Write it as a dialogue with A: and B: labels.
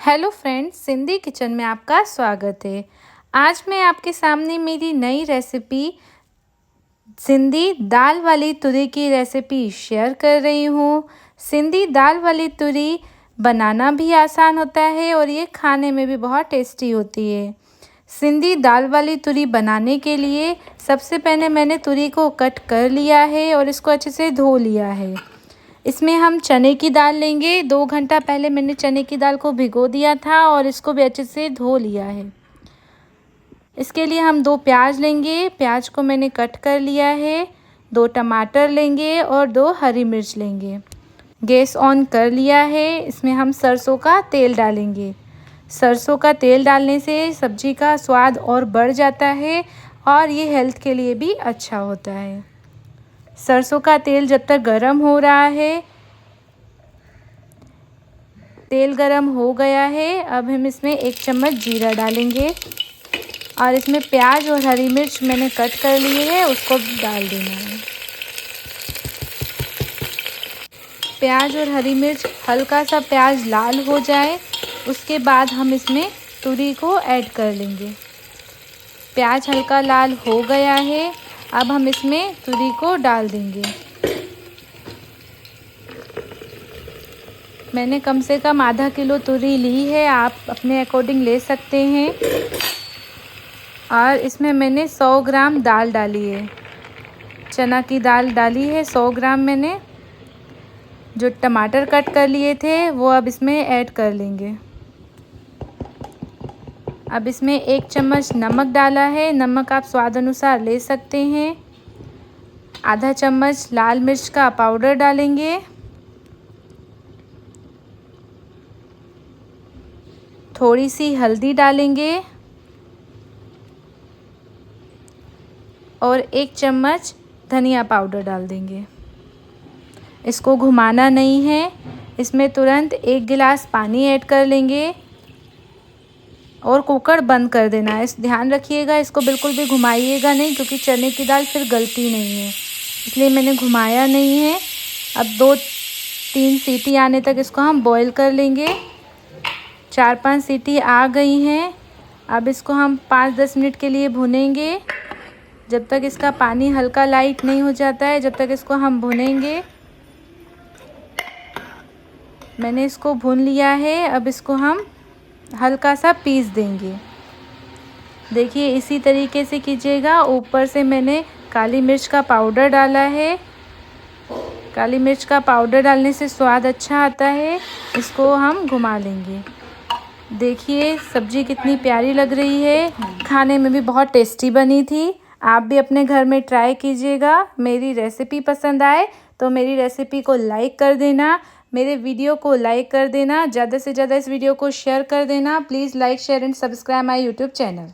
A: Hello friends, Sindhi kitchen में आपका स्वागत है। आज मैं आपके सामने मेरी नई रेसिपी सिंधी दाल वाली तुरी की रेसिपी शेयर कर रही हूँ। सिंधी दाल वाली तुरी बनाना भी आसान होता है और ये खाने में भी बहुत टेस्टी होती है। सिंधी दाल वाली तुरी बनाने के लिए सबसे पहले मैंने तुरी को कट कर लिया है और इसको अच्छे से धो लिया है। इसमें हम चने की दाल लेंगे। 2 घंटा पहले मैंने चने की दाल को भिगो दिया था और इसको भी अच्छे से धो लिया है। इसके लिए हम 2 प्याज लेंगे। प्याज को मैंने कट कर लिया है। 2 टमाटर लेंगे और 2 हरी मिर्च लेंगे। गैस ऑन कर लिया है। इसमें हम सरसों का तेल डालेंगे। सरसों का तेल डालने से सब्जी का स्वाद और बढ़ जाता है और ये हेल्थ के लिए भी अच्छा होता है। सरसों का तेल जब तक गरम हो रहा है, तेल गरम हो गया है, अब हम इसमें 1 चम्मच जीरा डालेंगे और इसमें प्याज और हरी मिर्च मैंने कट कर लिए है, उसको डाल देना है। प्याज और हरी मिर्च हल्का सा प्याज लाल हो जाए, उसके बाद हम इसमें तुरी को ऐड कर लेंगे। प्याज हल्का लाल हो गया है, अब हम इसमें तुरी को डाल देंगे। मैंने कम से कम आधा किलो तुरी ली है, आप अपने अकॉर्डिंग ले सकते हैं। और इसमें मैंने 100 ग्राम दाल डाली है, चना की दाल डाली है 100 ग्राम मैंने। जो टमाटर कट कर लिए थे वो अब इसमें ऐड कर लेंगे। अब इसमें 1 चम्मच नमक डाला है, नमक आप स्वाद अनुसार ले सकते हैं। आधा चम्मच लाल मिर्च का पाउडर डालेंगे। थोड़ी सी हल्दी डालेंगे और 1 चम्मच धनिया पाउडर डाल देंगे। इसको घुमाना नहीं है। इसमें तुरंत 1 गिलास पानी ऐड कर लेंगे और कुकर बंद कर देना है। इस ध्यान रखिएगा, इसको बिल्कुल भी घुमाइएगा नहीं, क्योंकि चने की दाल फिर गलती नहीं है, इसलिए मैंने घुमाया नहीं है। अब 2-3 सीटी आने तक इसको हम बॉईल कर लेंगे। 4-5 सीटी आ गई हैं। अब इसको हम 5-10 मिनट के लिए भूनेंगे। जब तक इसका पानी हल्का लाइट नहीं हो जाता है, जब तक इसको हम भूनेंगे। मैंने इसको भून लिया है। अब इसको हम हल्का सा पीस देंगे। देखिए, इसी तरीके से कीजिएगा। ऊपर से मैंने काली मिर्च का पाउडर डाला है। काली मिर्च का पाउडर डालने से स्वाद अच्छा आता है। इसको हम घुमा लेंगे। देखिए, सब्जी कितनी प्यारी लग रही है, खाने में भी बहुत टेस्टी बनी थी। आप भी अपने घर में ट्राई कीजिएगा। मेरी रेसिपी पसंद आए तो मेरी रेसिपी को लाइक कर देना, मेरे वीडियो को लाइक कर देना, ज़्यादा से ज़्यादा इस वीडियो को शेयर कर देना। Please like, share and subscribe my YouTube channel.